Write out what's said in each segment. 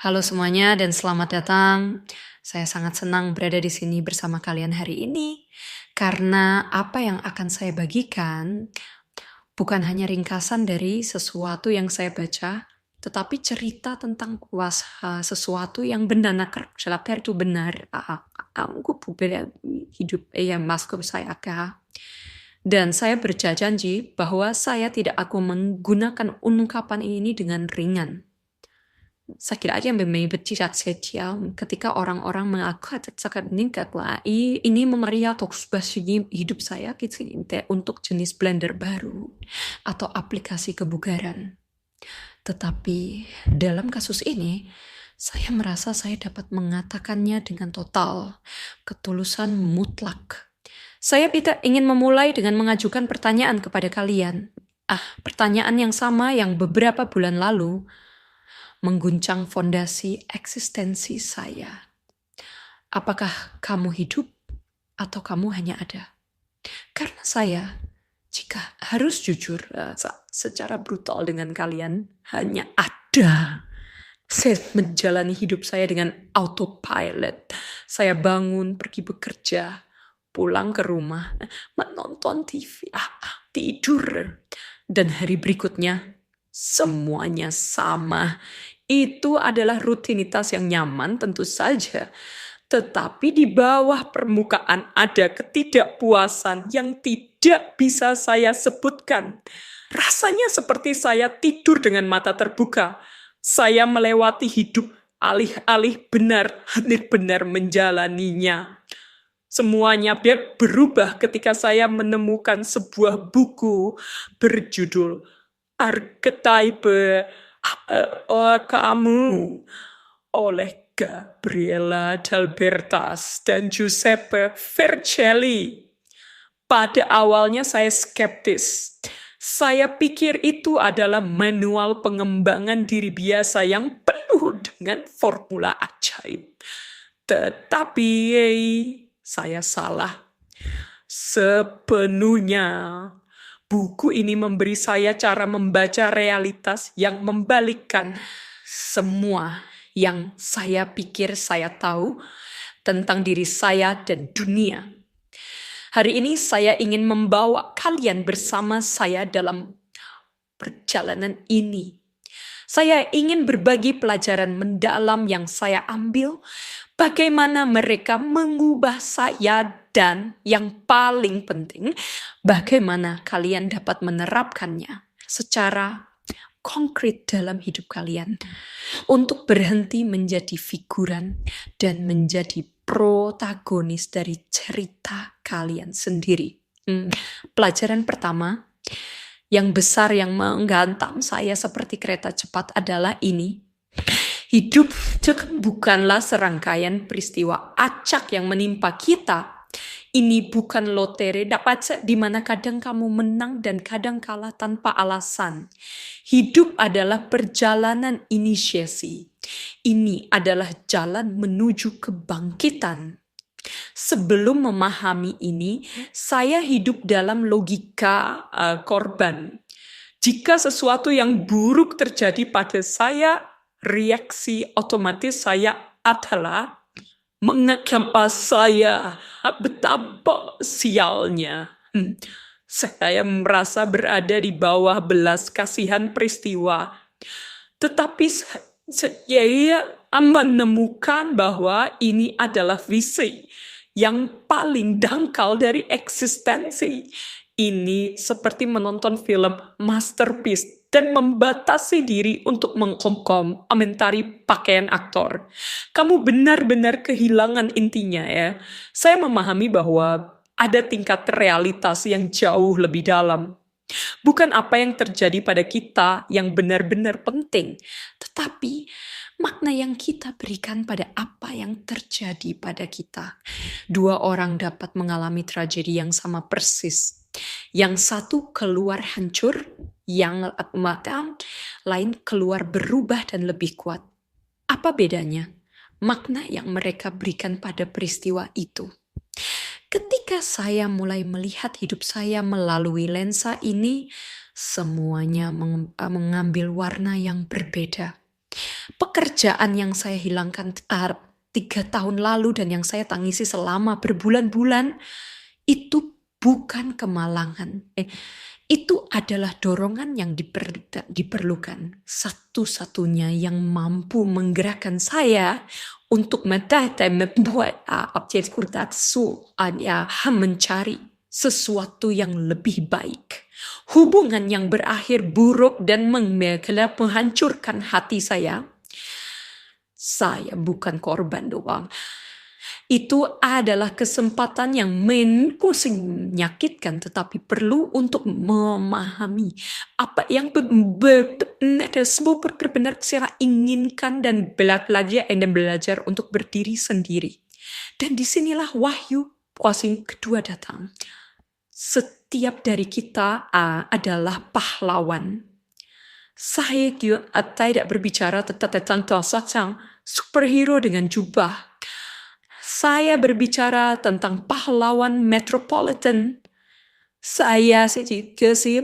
Halo semuanya dan selamat datang. Saya sangat senang berada di sini bersama kalian hari ini karena apa yang akan saya bagikan bukan hanya ringkasan dari sesuatu yang saya baca, tetapi cerita tentang sesuatu yang benar itu benar. Aku hidup masuk saya ka. Dan saya berjanji bahwa saya tidak akan menggunakan ungkapan ini dengan ringan. Sakit aja yang berbicara ketika orang-orang mengatakan ini memeria bagi hidup saya untuk jenis blender baru atau aplikasi kebugaran. Tetapi dalam kasus ini, saya merasa saya dapat mengatakannya dengan total, ketulusan mutlak. Saya ingin memulai dengan mengajukan pertanyaan kepada kalian. Pertanyaan yang sama yang beberapa bulan lalu mengguncang fondasi eksistensi saya. Apakah kamu hidup atau kamu hanya ada? Karena saya, jika harus jujur secara brutal dengan kalian, hanya ada. Saya menjalani hidup saya dengan autopilot. Saya bangun, pergi bekerja, pulang ke rumah, menonton TV, tidur. Dan hari berikutnya, semuanya sama. Itu adalah rutinitas yang nyaman tentu saja. Tetapi di bawah permukaan ada ketidakpuasan yang tidak bisa saya sebutkan. Rasanya seperti saya tidur dengan mata terbuka. Saya melewati hidup alih-alih benar-benar menjalaninya. Semuanya berubah ketika saya menemukan sebuah buku berjudul Archetype Kamu oleh Gabriela Dalbertas dan Giuseppe Vercelli. Pada awalnya saya skeptis. Saya pikir itu adalah manual pengembangan diri biasa yang penuh dengan formula ajaib. Tetapi saya salah sepenuhnya. Buku ini memberi saya cara membaca realitas yang membalikkan semua yang saya pikir saya tahu tentang diri saya dan dunia. Hari ini saya ingin membawa kalian bersama saya dalam perjalanan ini. Saya ingin berbagi pelajaran mendalam yang saya ambil, bagaimana mereka mengubah saya, dan yang paling penting, bagaimana kalian dapat menerapkannya secara konkret dalam hidup kalian untuk berhenti menjadi figuran dan menjadi protagonis dari cerita kalian sendiri. Pelajaran pertama yang besar yang menggantam saya seperti kereta cepat adalah ini. Hidup bukanlah serangkaian peristiwa acak yang menimpa kita. Ini bukan lotre di mana kadang kamu menang dan kadang kalah tanpa alasan. Hidup adalah perjalanan inisiasi. Ini adalah jalan menuju kebangkitan. Sebelum memahami ini, saya hidup dalam logika korban. Jika sesuatu yang buruk terjadi pada saya, reaksi otomatis saya adalah mengapa saya betapa sialnya. Saya merasa berada di bawah belas kasihan peristiwa. Tetapi saya menemukan bahwa ini adalah visi yang paling dangkal dari eksistensi. Ini seperti menonton film masterpiece dan membatasi diri untuk mengomentari pakaian aktor. Kamu benar-benar kehilangan intinya ya. Saya memahami bahwa ada tingkat realitas yang jauh lebih dalam. Bukan apa yang terjadi pada kita yang benar-benar penting, tetapi makna yang kita berikan pada apa yang terjadi pada kita. Dua orang dapat mengalami tragedi yang sama persis. Yang satu keluar hancur, yang lain keluar berubah dan lebih kuat. Apa bedanya? Makna yang mereka berikan pada peristiwa itu. Ketika saya mulai melihat hidup saya melalui lensa ini, semuanya mengambil warna yang berbeda. Pekerjaan yang saya hilangkan 3 tahun lalu dan yang saya tangisi selama berbulan-bulan, itu bukan kemalangan. Itu adalah dorongan yang diperlukan. Satu-satunya yang mampu menggerakkan saya untuk membuat objek mencari sesuatu yang lebih baik. Hubungan yang berakhir buruk dan menghancurkan hati saya bukan korban doang. Itu adalah kesempatan yang menyakitkan, tetapi perlu untuk memahami apa yang benar-benar saya inginkan dan belajar untuk berdiri sendiri. Dan disinilah wahyu kuasa kedua datang. Setiap dari kita adalah pahlawan. Saya tidak berbicara tentang superhero dengan jubah. Saya berbicara tentang pahlawan metropolitan. Saya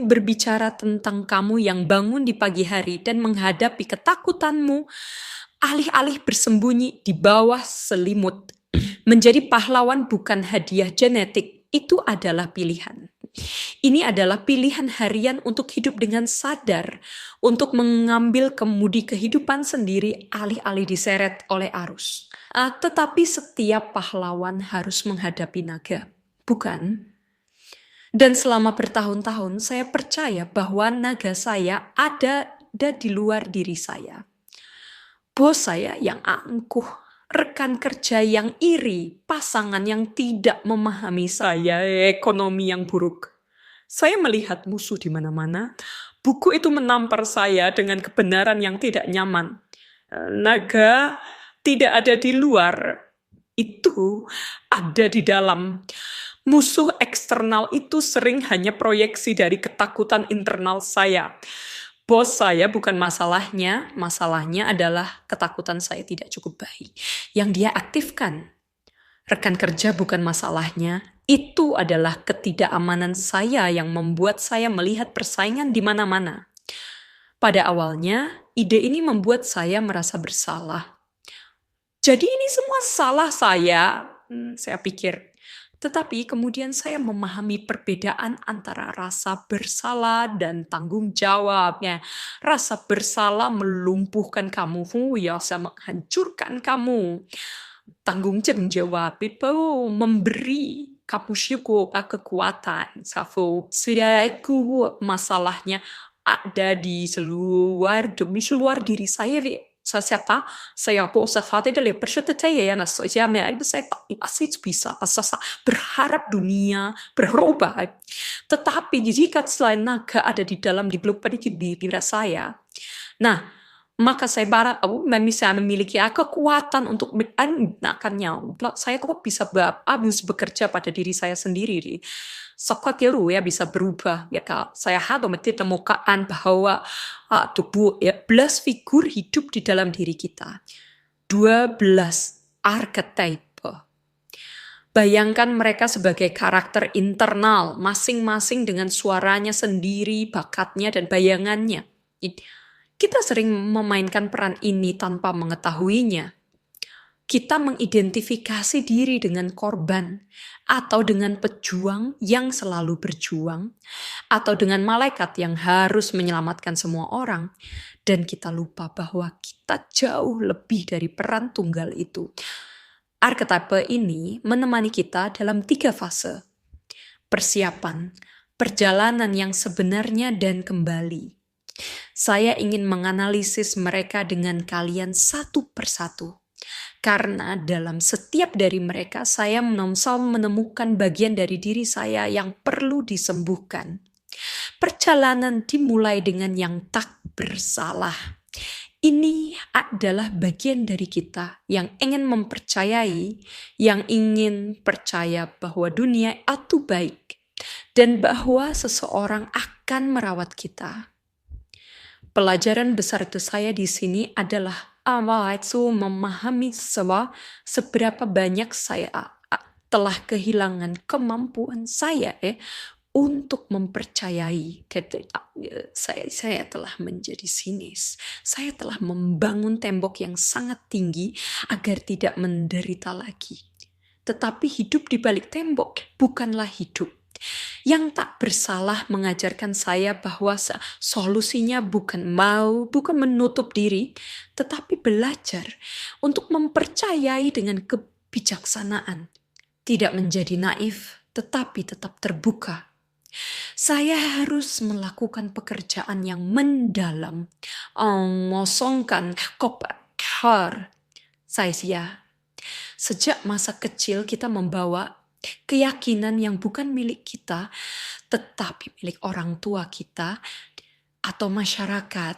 berbicara tentang kamu yang bangun di pagi hari dan menghadapi ketakutanmu, alih-alih bersembunyi di bawah selimut. Menjadi pahlawan bukan hadiah genetik, itu adalah pilihan. Ini adalah pilihan harian untuk hidup dengan sadar, untuk mengambil kemudi kehidupan sendiri alih-alih diseret oleh arus. Tetapi setiap pahlawan harus menghadapi naga, bukan? Dan selama bertahun-tahun saya percaya bahwa naga saya ada di luar diri saya. Bos saya yang angkuh, rekan kerja yang iri, pasangan yang tidak memahami saya, ekonomi yang buruk. Saya melihat musuh di mana-mana. Buku itu menampar saya dengan kebenaran yang tidak nyaman. Naga tidak ada di luar, itu ada di dalam. Musuh eksternal itu sering hanya proyeksi dari ketakutan internal saya. Bos saya bukan masalahnya adalah ketakutan saya tidak cukup baik yang dia aktifkan. Rekan kerja bukan masalahnya, itu adalah ketidakamanan saya yang membuat saya melihat persaingan di mana-mana. Pada awalnya, ide ini membuat saya merasa bersalah. Jadi ini semua salah saya pikir. Tetapi kemudian saya memahami perbedaan antara rasa bersalah dan tanggung jawabnya. Rasa bersalah melumpuhkan kamu, menghancurkan kamu. Tanggung jawab itu memberi kamu kekuatan. Masalahnya ada di seluar diri saya. Saya bisa berharap dunia berubah. Tetapi jika selain naga ada di dalam diri saya, maka saya bisa memiliki kekuatan untuk mengenakannya. Saya kok bisa bekerja pada diri saya sendiri. Bisa berubah. Saya harus menemukan bahwa tubuh 12 figur hidup di dalam diri kita. 12 archetype. Bayangkan mereka sebagai karakter internal, masing-masing dengan suaranya sendiri, bakatnya, dan bayangannya. Kita sering memainkan peran ini tanpa mengetahuinya. Kita mengidentifikasi diri dengan korban, atau dengan pejuang yang selalu berjuang, atau dengan malaikat yang harus menyelamatkan semua orang. Dan kita lupa bahwa kita jauh lebih dari peran tunggal itu. Archetype ini menemani kita dalam 3 fase. Persiapan, perjalanan yang sebenarnya dan kembali. Saya ingin menganalisis mereka dengan kalian satu persatu. Karena dalam setiap dari mereka saya menemukan bagian dari diri saya yang perlu disembuhkan. Perjalanan dimulai dengan yang tak bersalah. Ini adalah bagian dari kita yang ingin mempercayai, yang ingin percaya bahwa dunia itu baik dan bahwa seseorang akan merawat kita. Pelajaran besar itu saya di sini adalah memahami seberapa banyak saya telah kehilangan kemampuan saya untuk mempercayai saya telah menjadi sinis. Saya telah membangun tembok yang sangat tinggi agar tidak menderita lagi. Tetapi hidup di balik tembok bukanlah hidup. Yang tak bersalah mengajarkan saya bahwa solusinya bukan menutup diri, tetapi belajar untuk mempercayai dengan kebijaksanaan. Tidak menjadi naif, tetapi tetap terbuka. Saya harus melakukan pekerjaan yang mendalam, mengosongkan koper saya. Sejak masa kecil kita membawa keyakinan yang bukan milik kita, tetapi milik orang tua kita atau masyarakat.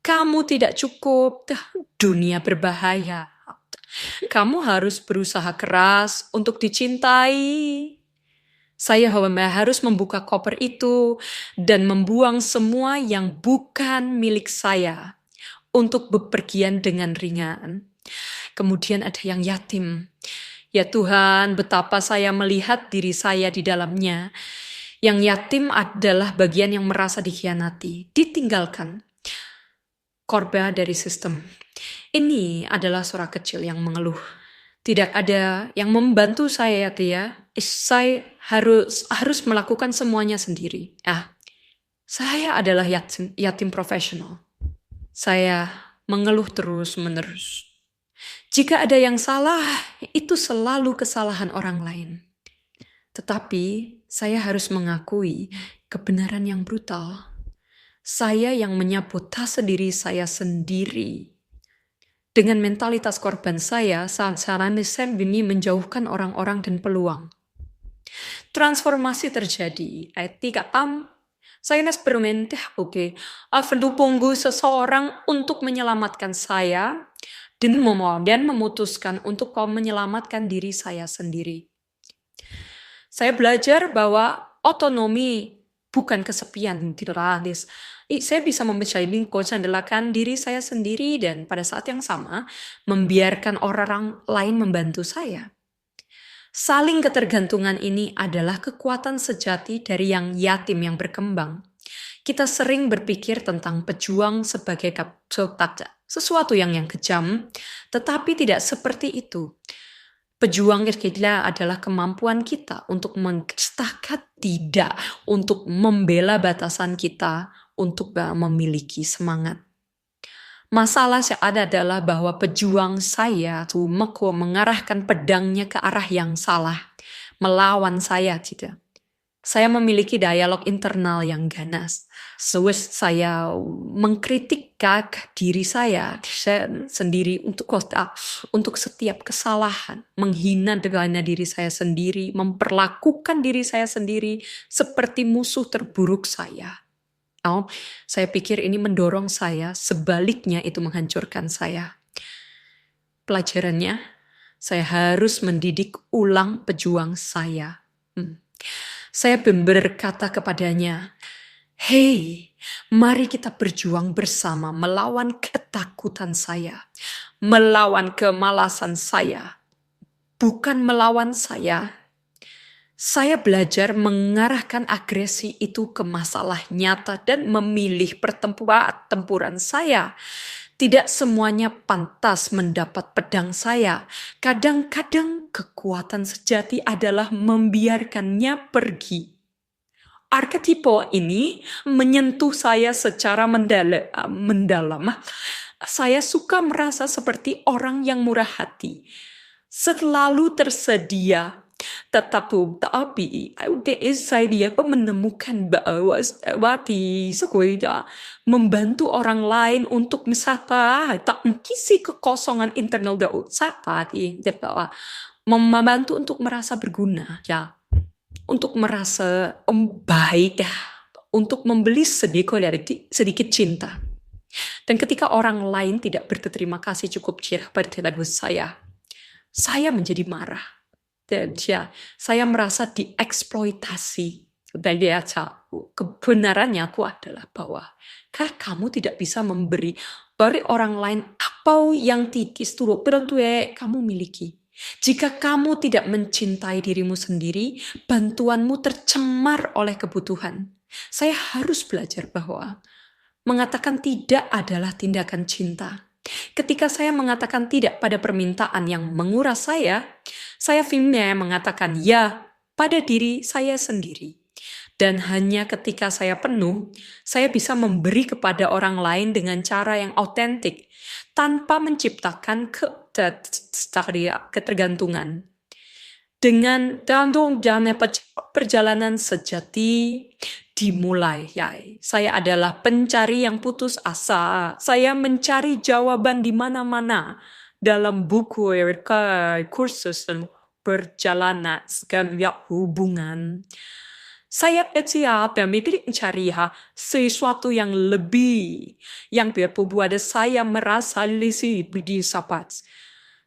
Kamu tidak cukup, dunia berbahaya. Kamu harus berusaha keras untuk dicintai. Saya harus membuka koper itu dan membuang semua yang bukan milik saya untuk bepergian dengan ringan. Kemudian ada yang yatim. Ya Tuhan, betapa saya melihat diri saya di dalamnya. Yang yatim adalah bagian yang merasa dikhianati, ditinggalkan, korban dari sistem. Ini adalah suara kecil yang mengeluh. Tidak ada yang membantu saya, Tia. Saya harus melakukan semuanya sendiri. Saya adalah yatim profesional. Saya mengeluh terus-menerus. Jika ada yang salah, itu selalu kesalahan orang lain. Tetapi saya harus mengakui kebenaran yang brutal. Saya yang menyabotase diri saya sendiri. Dengan mentalitas korban saya ini menjauhkan orang-orang dan peluang. Transformasi terjadi. Saya eksperimenteh, pendukungku seseorang untuk menyelamatkan saya, dan memutuskan untuk menyelamatkan diri saya sendiri. Saya belajar bahwa otonomi bukan kesepian. Saya bisa mencandelakan diri saya sendiri dan pada saat yang sama membiarkan orang lain membantu saya. Saling ketergantungan ini adalah kekuatan sejati dari yang yatim yang berkembang. Kita sering berpikir tentang pejuang sebagai sesuatu yang kejam, tetapi tidak seperti itu. Pejuang kita adalah kemampuan kita untuk tidak, untuk membela batasan kita, untuk memiliki semangat. Masalah yang ada adalah bahwa pejuang saya mengarahkan pedangnya ke arah yang salah, melawan saya tidak. Saya memiliki dialog internal yang ganas. Saya mengkritik diri saya sendiri untuk setiap kesalahan, menghina diri saya sendiri, memperlakukan diri saya sendiri seperti musuh terburuk saya. Saya pikir ini mendorong saya, sebaliknya itu menghancurkan saya. Pelajarannya, saya harus mendidik ulang pejuang saya. Saya berkata kepadanya, "Hei, mari kita berjuang bersama melawan ketakutan saya, melawan kemalasan saya, bukan melawan saya." Saya belajar mengarahkan agresi itu ke masalah nyata dan memilih pertempuran saya. Tidak semuanya pantas mendapat pedang saya. Kadang-kadang kekuatan sejati adalah membiarkannya pergi. Arketipe ini menyentuh saya secara mendalam. Saya suka merasa seperti orang yang murah hati. Selalu tersedia. Tetapi saya menemukan bahwa membantu orang lain untuk misalnya tak mengisi kekosongan internal membantu untuk merasa berguna, untuk merasa baik, untuk membeli sedikit cinta. Dan ketika orang lain tidak berterima kasih cukup pada saya menjadi marah. Dan saya merasa dieksploitasi. Dan kebenarannya aku adalah bahwa kamu tidak bisa memberi dari orang lain apa yang kamu miliki. Jika kamu tidak mencintai dirimu sendiri, bantuanmu tercemar oleh kebutuhan. Saya harus belajar bahwa mengatakan tidak adalah tindakan cinta. Ketika saya mengatakan tidak pada permintaan yang menguras saya firmnya mengatakan ya pada diri saya sendiri. Dan hanya ketika saya penuh, saya bisa memberi kepada orang lain dengan cara yang autentik, tanpa menciptakan ketergantungan. Dengan dan perjalanan sejati dimulai. Ya, saya adalah pencari yang putus asa. Saya mencari jawaban di mana-mana dalam buku, kursus, dan perjalanan segala hubungan. Saya siap dan mencari sesuatu yang lebih, yang membuat saya merasa lebih sapat.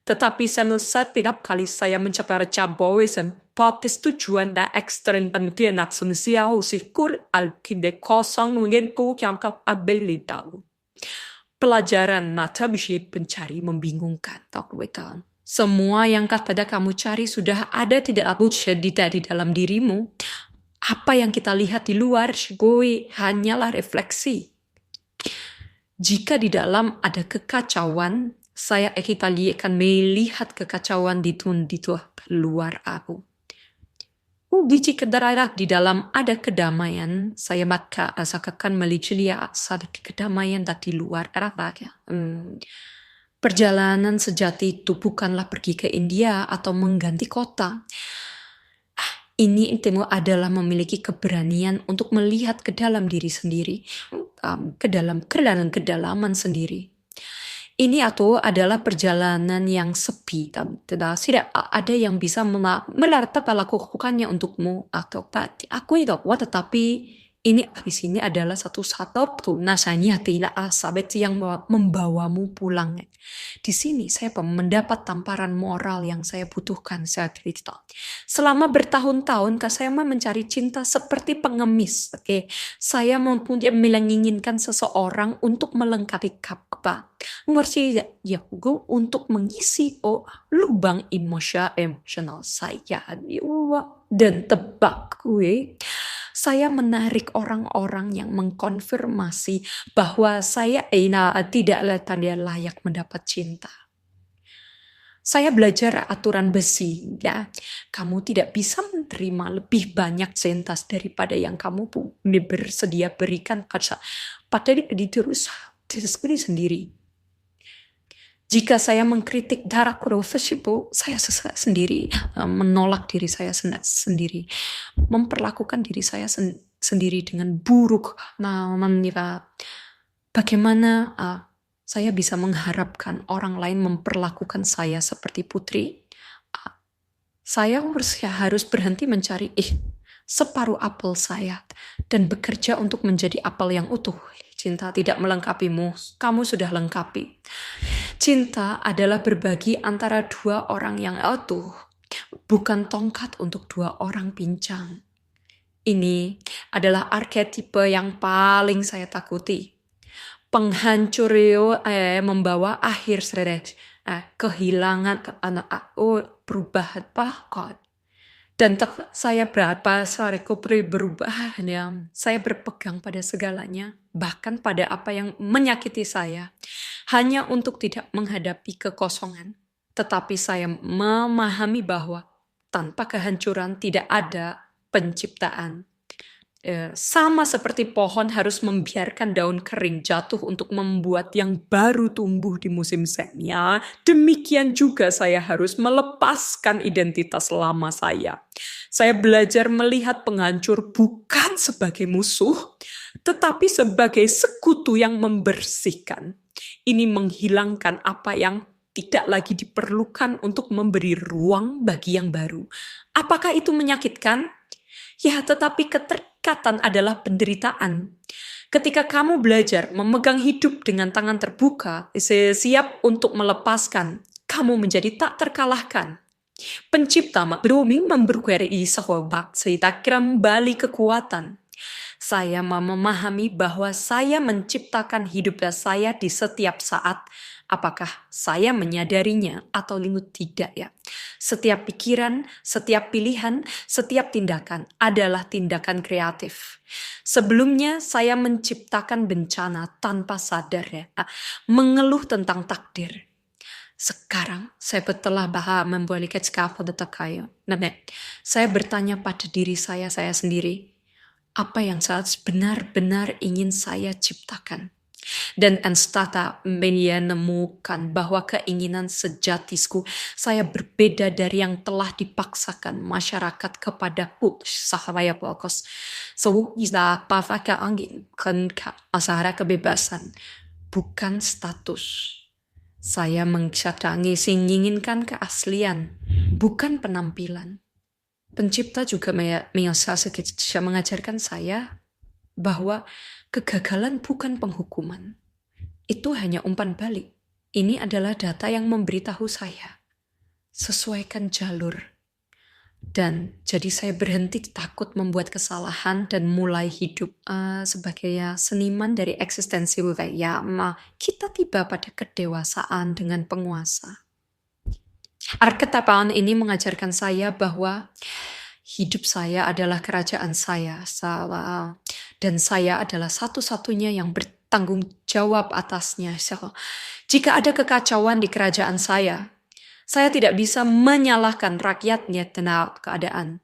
Tetapi setiap kali saya mencapai cabawan, potes tujuan dan ekstern penting aksensia usikur alkinde kosong mungkin ku yang kau abilitahu. Pelajaran mata bisa pencari membingungkan, tak betul. Semua yang pada kamu cari sudah ada tidak sedita di dalam dirimu. Apa yang kita lihat di luar hanyalah refleksi. Jika di dalam ada kekacauan, kita akan melihat kekacauan di luar aku. Jika di dalam ada kedamaian, saya maka akan melihat ada kedamaian di luar aku. Perjalanan sejati itu bukanlah pergi ke India atau mengganti kota. Ini adalah memiliki keberanian untuk melihat ke dalam diri sendiri, ke dalam kedalaman sendiri. Ini adalah perjalanan yang sepi, tidak ada yang bisa melakukannya untukmu atau aku itu, tetapi ini di sini adalah satu-satu nasanya tidak sabit yang membawamu pulang. Di sini saya mendapat tamparan moral yang saya butuhkan saat itu. Selama bertahun-tahun saya mencari cinta seperti pengemis. Saya menginginkan seseorang untuk melengkapi untuk mengisi lubang emosional saya. Dan tebak saya menarik orang-orang yang mengkonfirmasi bahwa saya tidaklah layak mendapat cinta. Saya belajar aturan besi, ya. Kamu tidak bisa menerima lebih banyak cinta daripada yang kamu bersedia berikan pada diri sendiri. Jika saya mengkritik darah profesibu, saya sendiri menolak diri saya sendiri, memperlakukan diri saya sendiri dengan buruk. Bagaimana saya bisa mengharapkan orang lain memperlakukan saya seperti putri? Saya harus berhenti mencari separuh apel saya dan bekerja untuk menjadi apel yang utuh. Cinta tidak melengkapimu, kamu sudah lengkapi. Cinta adalah berbagi antara dua orang yang utuh, bukan tongkat untuk dua orang pincang. Ini adalah arketipe yang paling saya takuti. Penghancur membawa akhir kehilangan perubahan pakot. Dan saya berubah, saya berpegang pada segalanya, bahkan pada apa yang menyakiti saya, hanya untuk tidak menghadapi kekosongan. Tetapi saya memahami bahwa tanpa kehancuran tidak ada penciptaan. Sama seperti pohon harus membiarkan daun kering jatuh untuk membuat yang baru tumbuh di musim semi. Demikian juga saya harus melepaskan identitas lama saya. Saya belajar melihat penghancur bukan sebagai musuh, tetapi sebagai sekutu yang membersihkan. Ini menghilangkan apa yang tidak lagi diperlukan untuk memberi ruang bagi yang baru. Apakah itu menyakitkan? Ya, tetapi keterikatan adalah penderitaan. Ketika kamu belajar memegang hidup dengan tangan terbuka, siap untuk melepaskan, kamu menjadi tak terkalahkan. Pencipta memberi sahabat, saya kembali kekuatan. Saya memahami bahwa saya menciptakan hidup saya di setiap saat, apakah saya menyadarinya atau tidak ya. Setiap pikiran, setiap pilihan, setiap tindakan adalah tindakan kreatif. Sebelumnya saya menciptakan bencana tanpa sadar ya, mengeluh tentang takdir. Sekarang saya telah membuat scaffold kayu. Saya bertanya pada diri saya sendiri, apa yang saya benar-benar ingin saya ciptakan. Dan Anstata menemukan bahwa keinginan sejatiku saya berbeda dari yang telah dipaksakan masyarakat kepada saya fokus. So, apakah angin asara kebebasan, bukan status. Saya menginginkan keaslian, bukan penampilan. Pencipta juga mengajarkan saya bahwa kegagalan bukan penghukuman. Itu hanya umpan balik. Ini adalah data yang memberitahu saya. Sesuaikan jalur. Dan jadi saya berhenti takut membuat kesalahan dan mulai hidup sebagai seniman dari eksistensi kita tiba pada kedewasaan dengan penguasa. Arketipaan ini mengajarkan saya bahwa hidup saya adalah kerajaan saya, dan saya adalah satu-satunya yang bertanggung jawab atasnya. Jika ada kekacauan di kerajaan saya tidak bisa menyalahkan rakyatnya tentang keadaan.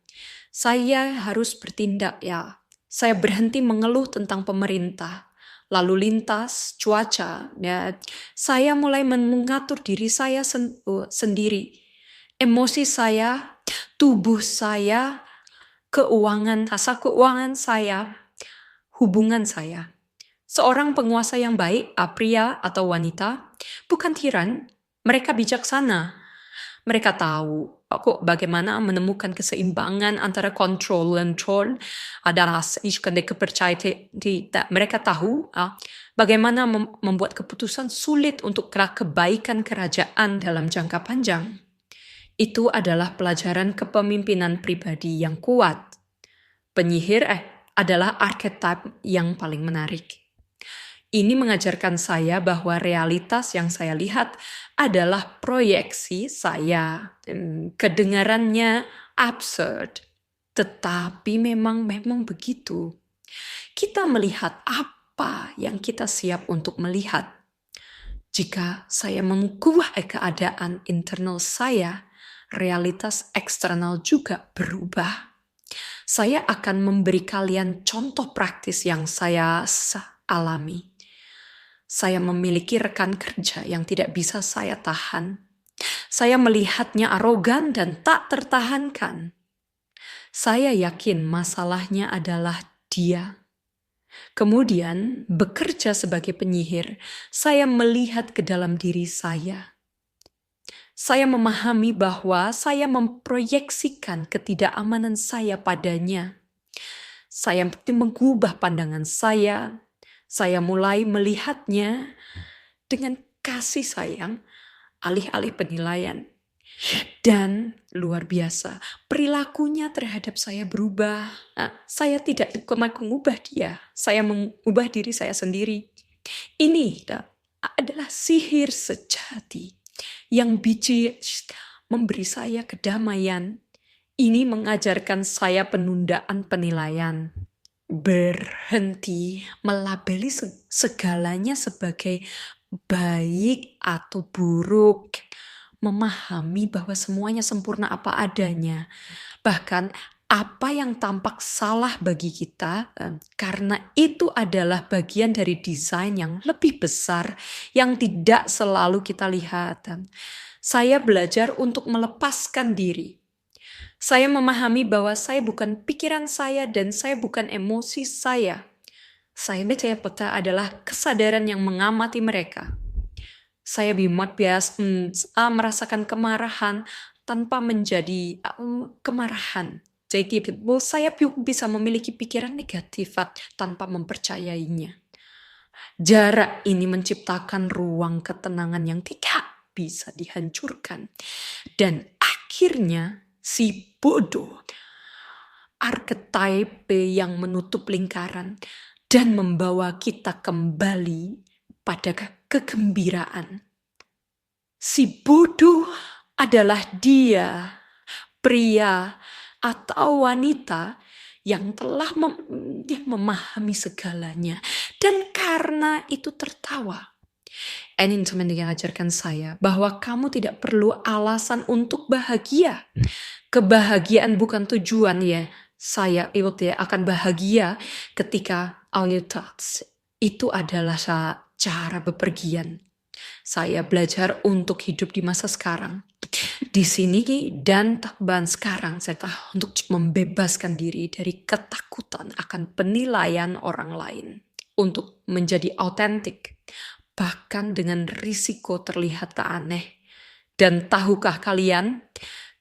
Saya harus bertindak ya. Saya berhenti mengeluh tentang pemerintah, lalu lintas, cuaca. Ya. Saya mulai mengatur diri saya sendiri. Emosi saya, tubuh saya, tasa keuangan saya, hubungan saya. Seorang penguasa yang baik, pria atau wanita, bukan tiran, mereka bijaksana. Mereka tahu bagaimana menemukan keseimbangan antara kontrol dan control adalah kepercayaan. Mereka tahu bagaimana membuat keputusan sulit untuk kebaikan kerajaan dalam jangka panjang. Itu adalah pelajaran kepemimpinan pribadi yang kuat. Penyihir adalah arketip yang paling menarik. Ini mengajarkan saya bahwa realitas yang saya lihat adalah proyeksi saya. Kedengarannya absurd, tetapi memang begitu. Kita melihat apa yang kita siap untuk melihat. Jika saya mengubah keadaan internal saya, realitas eksternal juga berubah. Saya akan memberi kalian contoh praktis yang saya alami. Saya memiliki rekan kerja yang tidak bisa saya tahan. Saya melihatnya arogan dan tak tertahankan. Saya yakin masalahnya adalah dia. Kemudian, bekerja sebagai penyihir, saya melihat ke dalam diri saya. Saya memahami bahwa saya memproyeksikan ketidakamanan saya padanya. Saya mengubah pandangan saya. Saya mulai melihatnya dengan kasih sayang, alih-alih penilaian. Dan luar biasa, perilakunya terhadap saya berubah. Saya tidak mengubah dia, saya mengubah diri saya sendiri. Ini adalah sihir sejati yang biji memberi saya kedamaian. Ini mengajarkan saya penundaan penilaian. Berhenti melabeli segalanya sebagai baik atau buruk. Memahami bahwa semuanya sempurna apa adanya. Bahkan apa yang tampak salah bagi kita, karena itu adalah bagian dari desain yang lebih besar yang tidak selalu kita lihat. Saya belajar untuk melepaskan diri. Saya memahami bahwa saya bukan pikiran saya dan saya bukan emosi saya. Saya betul-betul adalah kesadaran yang mengamati mereka. Saya biasa merasakan kemarahan tanpa menjadi kemarahan. Jadi saya bisa memiliki pikiran negatif tanpa mempercayainya. Jarak ini menciptakan ruang ketenangan yang tidak bisa dihancurkan. Dan akhirnya si bodoh, arketipe yang menutup lingkaran dan membawa kita kembali pada kegembiraan. Si bodoh adalah dia, pria atau wanita yang telah yang memahami segalanya. Dan karena itu tertawa. Annie mengajarkan saya bahwa kamu tidak perlu alasan untuk bahagia. Kebahagiaan bukan tujuan ya. Saya akan bahagia ketika itu adalah cara bepergian. Saya belajar untuk hidup di masa sekarang. Di sini dan taban sekarang saya untuk membebaskan diri dari ketakutan akan penilaian orang lain. Untuk menjadi autentik. Bahkan dengan risiko terlihat aneh. Dan tahukah kalian,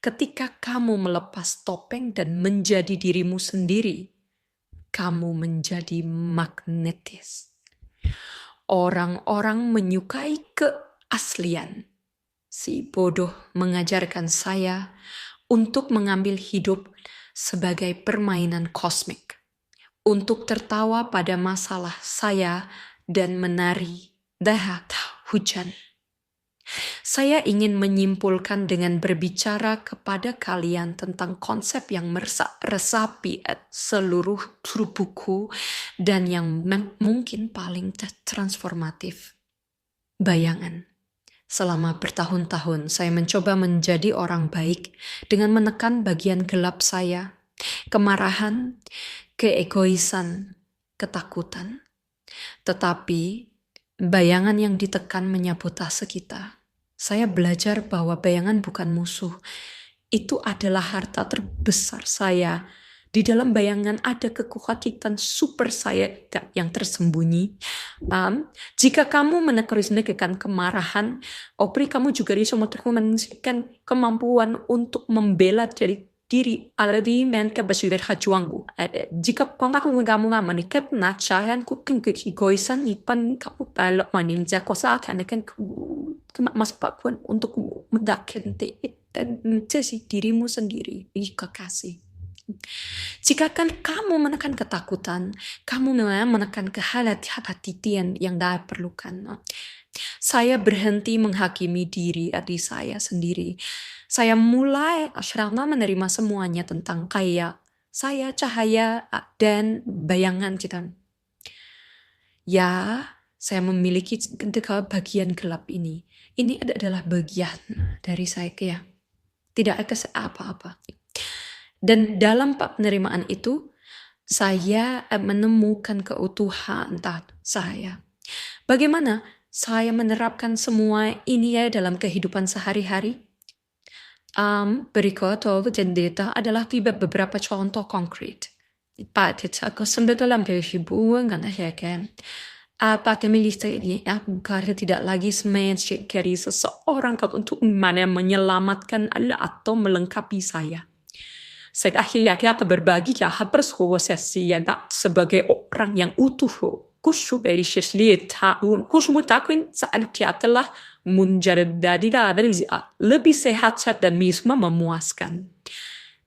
ketika kamu melepas topeng dan menjadi dirimu sendiri, kamu menjadi magnetis. Orang-orang menyukai keaslian. Si bodoh mengajarkan saya untuk mengambil hidup sebagai permainan kosmik. Untuk tertawa pada masalah saya dan menari dahat hujan. Saya ingin menyimpulkan dengan berbicara kepada kalian tentang konsep yang meresapi seluruh buku dan yang mungkin paling transformatif. Bayangan. Selama bertahun-tahun saya mencoba menjadi orang baik dengan menekan bagian gelap saya, kemarahan, keegoisan, ketakutan. Tetapi bayangan yang ditekan menyabotase kita. Saya belajar bahwa bayangan bukan musuh. Itu adalah harta terbesar saya. Di dalam bayangan ada kekuatan super saya yang tersembunyi. Jika kamu menekan kemarahan, kamu juga bisa menekan kemampuan untuk membela diri already men kebesudah hajuangku. Jika kamu menikah penacahan keegoisan ipan kamu balok maninja kosa akan mas pakuan untuk mendakin dan menjadi dirimu sendiri. Kekasih. Jika kan kamu menekan ketakutan, kamu menekan kehati-hatian yang dah perlukan. Saya berhenti menghakimi diri saya sendiri. Saya mulai menerima semuanya tentang saya, cahaya, dan bayangan kita. Ya, saya memiliki bagian gelap ini. Ini adalah bagian dari saya ya. Tidak ada apa-apa. Dan dalam penerimaan itu, saya menemukan keutuhan saya. Bagaimana saya menerapkan semua ini dalam kehidupan sehari-hari? Berikut data adalah beberapa contoh konkret. Aku dalam kehidupan karena tidak lagi mencari seseorang untuk menyelamatkan atau melengkapi saya. Saya akhirnya berbagi persekusi sebagai orang yang utuh. Saat dia telah menjadi lebih sehat dan bisa memuaskan.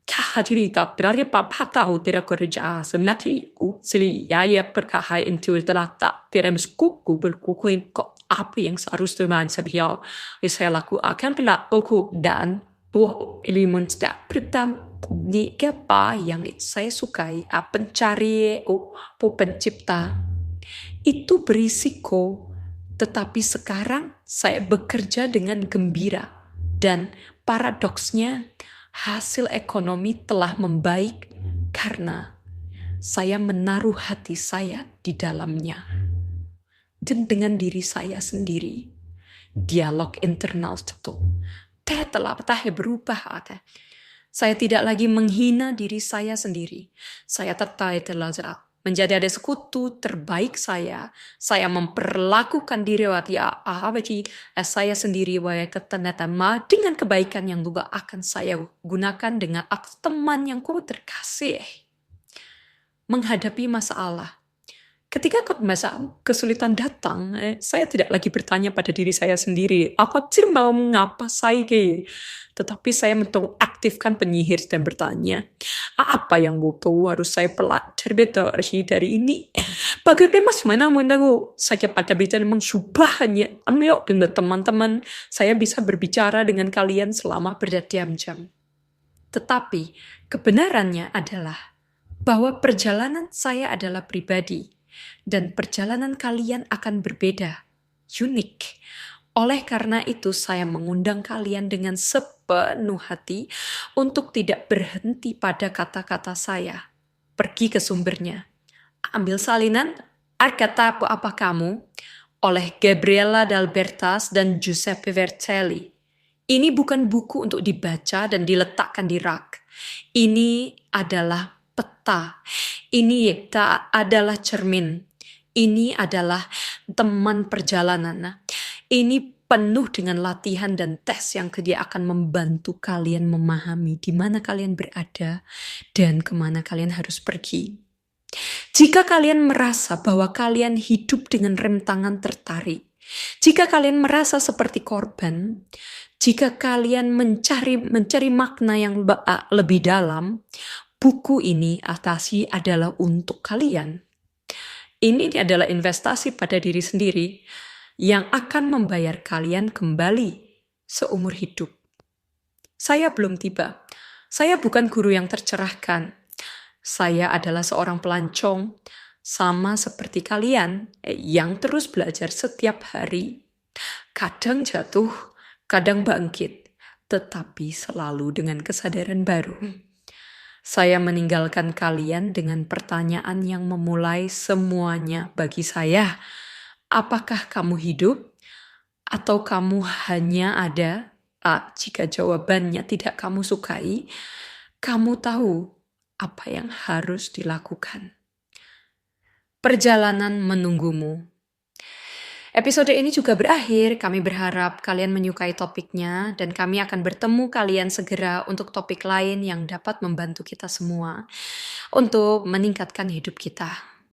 Kehadiran dari papa tahu tidak kerja sebenarnya ya perkara itu telah tak kuku berkukuin kok apa yang seharusnya saya lakukan pelaku dan elemen pertama di apa yang saya sukai pencari pencipta itu berisiko, tetapi sekarang saya bekerja dengan gembira dan paradoksnya hasil ekonomi telah membaik karena saya menaruh hati saya di dalamnya dan dengan diri saya sendiri. Dialog internal itu telah berubah. Saya tidak lagi menghina diri saya sendiri. Saya telah menjadi ada sekutu terbaik saya. Saya memperlakukan diri saya sendiri dengan kebaikan yang juga akan saya gunakan dengan teman yang terkasih. Menghadapi masalah. Ketika masa kesulitan datang, saya tidak lagi bertanya pada diri saya sendiri, aku sih mau ngapa saya ke? Tetapi saya mengaktifkan penyihir dan bertanya, apa yang butuh harus saya pelajari dari ini? Bagaimana mana menurut saya pada bicara memang subahnya. Ayo dengan teman-teman, saya bisa berbicara dengan kalian selama berjam-jam. Tetapi kebenarannya adalah bahwa perjalanan saya adalah pribadi dan perjalanan kalian akan berbeda, unik. Oleh karena itu saya mengundang kalian dengan sepenuh hati untuk tidak berhenti pada kata-kata saya. Pergi ke sumbernya. Ambil salinan Kata Apa Kamu oleh Gabriela D'Albertas dan Giuseppe Vercelli. Ini bukan buku untuk dibaca dan diletakkan di rak. Ini adalah peta. Ini adalah cermin. Ini adalah teman perjalanan. Ini penuh dengan latihan dan tes yang dia akan membantu kalian memahami di mana kalian berada dan kemana kalian harus pergi. Jika kalian merasa bahwa kalian hidup dengan rem tangan tertarik, jika kalian merasa seperti korban, jika kalian mencari makna yang lebih dalam, buku ini adalah untuk kalian. Ini adalah investasi pada diri sendiri yang akan membayar kalian kembali seumur hidup. Saya belum tiba. Saya bukan guru yang tercerahkan. Saya adalah seorang pelancong, sama seperti kalian yang terus belajar setiap hari. Kadang jatuh, kadang bangkit, tetapi selalu dengan kesadaran baru. Saya meninggalkan kalian dengan pertanyaan yang memulai semuanya bagi saya. Apakah kamu hidup? Atau kamu hanya ada? Jika jawabannya tidak kamu sukai, kamu tahu apa yang harus dilakukan. Perjalanan menunggumu. Episode ini juga berakhir. Kami berharap kalian menyukai topiknya dan kami akan bertemu kalian segera untuk topik lain yang dapat membantu kita semua untuk meningkatkan hidup kita.